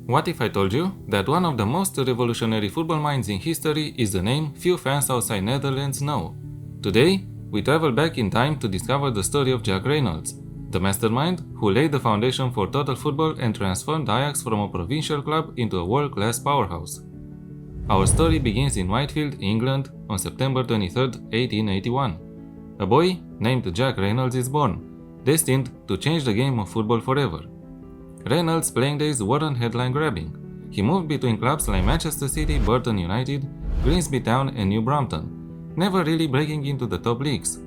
What if I told you that one of the most revolutionary football minds in history is a name few fans outside Netherlands know? Today, we travel back in time to discover the story of Jack Reynolds, the mastermind who laid the foundation for total football and transformed Ajax from a provincial club into a world-class powerhouse. Our story begins in Whitefield, England, on September 23, 1881. A boy named Jack Reynolds is born, destined to change the game of football forever. Reynolds' playing days weren't headline-grabbing. He moved between clubs like Manchester City, Burton United, Grimsby Town and New Brampton, never really breaking into the top leagues.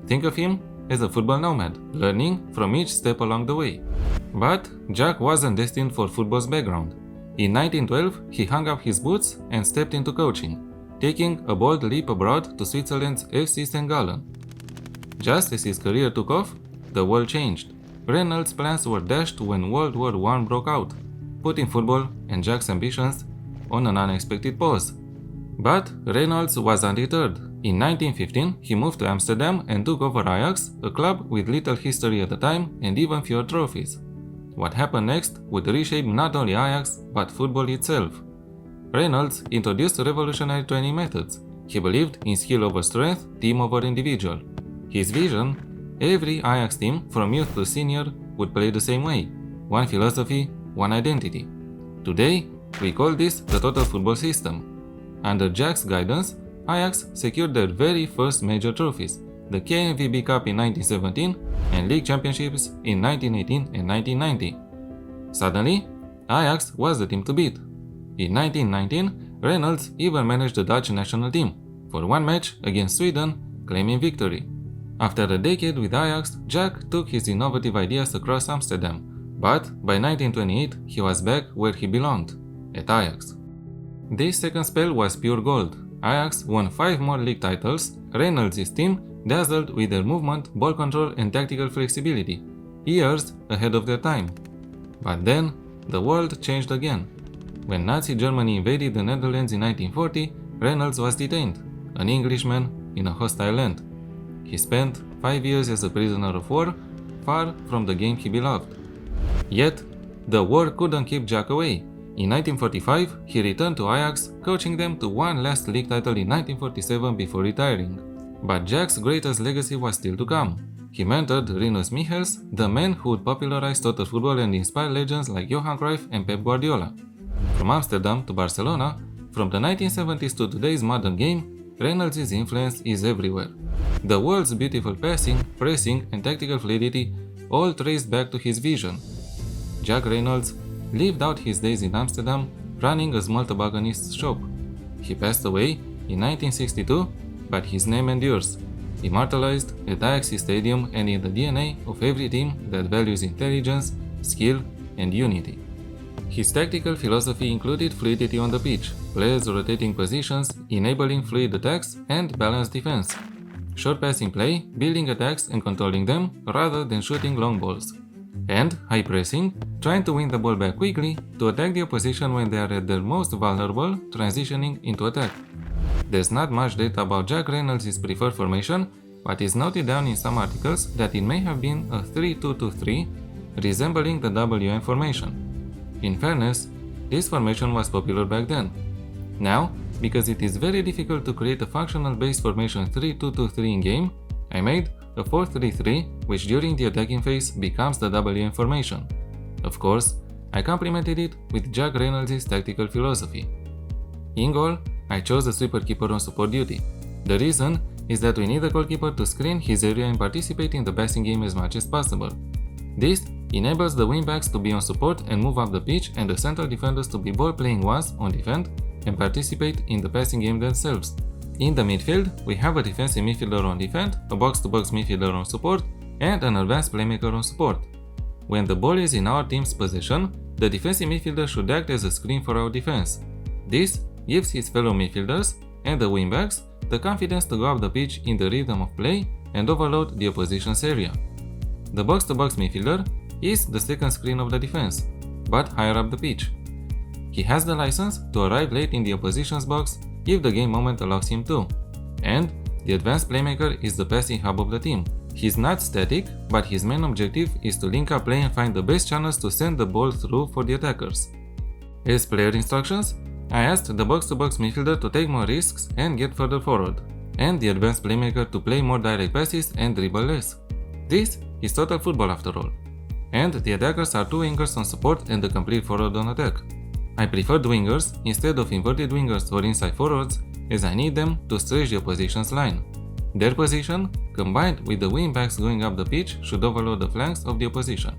Think of him as a football nomad, learning from each step along the way. But Jack wasn't destined for football's background. In 1912, he hung up his boots and stepped into coaching, taking a bold leap abroad to Switzerland's FC St. Gallen. Just as his career took off, the world changed. Reynolds' plans were dashed when World War I broke out, putting football and Jack's ambitions on an unexpected pause. But Reynolds was undeterred. In 1915, he moved to Amsterdam and took over Ajax, a club with little history at the time and even fewer trophies. What happened next would reshape not only Ajax, but football itself. Reynolds introduced revolutionary training methods. He believed in skill over strength, team over individual. His vision: every Ajax team, from youth to senior, would play the same way. One philosophy, one identity. Today, we call this the total football system. Under Jack's guidance, Ajax secured their very first major trophies, the KNVB Cup in 1917 and League Championships in 1918 and 1990. Suddenly, Ajax was the team to beat. In 1919, Reynolds even managed the Dutch national team for one match against Sweden, claiming victory. After a decade with Ajax, Jack took his innovative ideas across Amsterdam, but by 1928 he was back where he belonged, at Ajax. This second spell was pure gold. Ajax won 5 more league titles. Reynolds' team dazzled with their movement, ball control and tactical flexibility, years ahead of their time. But then, the world changed again. When Nazi Germany invaded the Netherlands in 1940, Reynolds was detained, an Englishman in a hostile land. He spent 5 years as a prisoner of war, far from the game he beloved. Yet, the war couldn't keep Jack away. In 1945, he returned to Ajax, coaching them to one last league title in 1947 before retiring. But Jack's greatest legacy was still to come. He mentored Rinus Michels, the man who would popularize total football and inspire legends like Johan Cruyff and Pep Guardiola. From Amsterdam to Barcelona, from the 1970s to today's modern game, Reynolds' influence is everywhere. The world's beautiful passing, pressing and tactical fluidity all traced back to his vision. Jack Reynolds lived out his days in Amsterdam running a small tobacconist's shop. He passed away in 1962, but his name endures, immortalized at Ajax Stadium and in the DNA of every team that values intelligence, skill and unity. His tactical philosophy included fluidity on the pitch, players rotating positions, enabling fluid attacks and balanced defense, short passing play, building attacks and controlling them rather than shooting long balls, and high pressing, trying to win the ball back quickly to attack the opposition when they are at their most vulnerable, transitioning into attack. There's not much data about Jack Reynolds' preferred formation, but it's noted down in some articles that it may have been a 3-2-2-3, resembling the WM formation. In fairness, this formation was popular back then. Now, because it is very difficult to create a functional base formation 3-2-2-3 in-game, I made a 4-3-3, which during the attacking phase becomes the WM formation. Of course, I complemented it with Jack Reynolds' tactical philosophy. In goal, I chose the sweeper keeper on support duty. The reason is that we need a goalkeeper to screen his area and participate in the passing game as much as possible. This enables the wingbacks to be on support and move up the pitch and the central defenders to be ball-playing ones on defend and participate in the passing game themselves. In the midfield, we have a defensive midfielder on defend, a box-to-box midfielder on support, and an advanced playmaker on support. When the ball is in our team's possession, the defensive midfielder should act as a screen for our defense. This gives his fellow midfielders and the wingbacks the confidence to go up the pitch in the rhythm of play and overload the opposition's area. The box-to-box midfielder is the second screen of the defense, but higher up the pitch. He has the license to arrive late in the opposition's box if the game moment allows him to, and the advanced playmaker is the passing hub of the team. He's not static, but his main objective is to link up play and find the best channels to send the ball through for the attackers. As player instructions, I asked the box-to-box midfielder to take more risks and get further forward, and the advanced playmaker to play more direct passes and dribble less. This is total football after all. And the attackers are two wingers on support and the complete forward on attack. I preferred wingers instead of inverted wingers or inside forwards, as I need them to stretch the opposition's line. Their position, combined with the wingbacks going up the pitch, should overload the flanks of the opposition.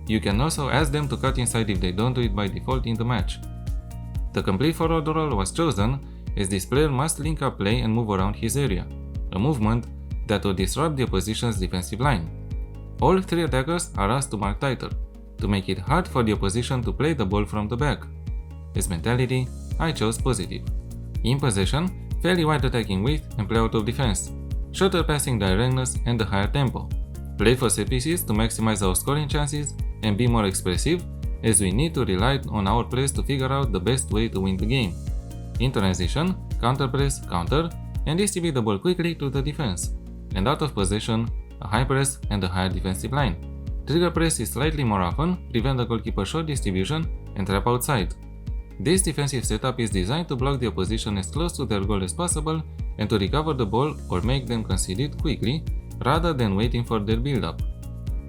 You can also ask them to cut inside if they don't do it by default in the match. The complete forward role was chosen as this player must link up play and move around his area, a movement that would disrupt the opposition's defensive line. All three attackers are asked to mark tighter, to make it hard for the opposition to play the ball from the back. As mentality, I chose positive. In possession, fairly wide attacking width and play out of defense, shorter passing directness and a higher tempo. Play for set pieces to maximize our scoring chances and be more expressive, as we need to rely on our players to figure out the best way to win the game. In transition, counter press, counter, and distribute the ball quickly to the defense. And out of possession, a high press and a higher defensive line. Trigger press is slightly more often, prevent the goalkeeper short distribution and trap outside. This defensive setup is designed to block the opposition as close to their goal as possible and to recover the ball or make them concede it quickly, rather than waiting for their build-up.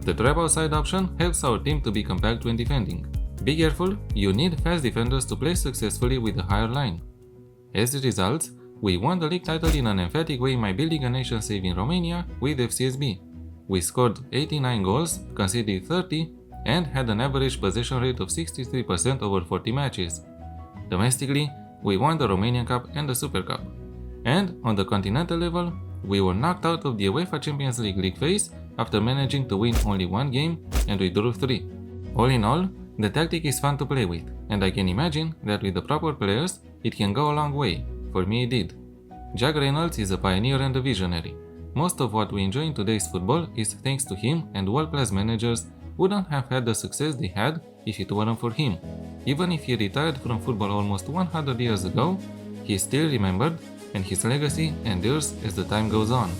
The trap outside option helps our team to be compact when defending. Be careful, you need fast defenders to play successfully with a higher line. As a result, we won the league title in an emphatic way by building a nation save in Romania with FCSB. We scored 89 goals, conceded 30, and had an average possession rate of 63% over 40 matches. Domestically, we won the Romanian Cup and the Super Cup. And on the continental level, we were knocked out of the UEFA Champions League phase after managing to win only one game and we drew 3. All in all, the tactic is fun to play with, and I can imagine that with the proper players, it can go a long way. For me it did. Jack Reynolds is a pioneer and a visionary. Most of what we enjoy in today's football is thanks to him, and world-class managers wouldn't have had the success they had if it weren't for him. Even if he retired from football almost 100 years ago, he is still remembered, and his legacy endures as the time goes on.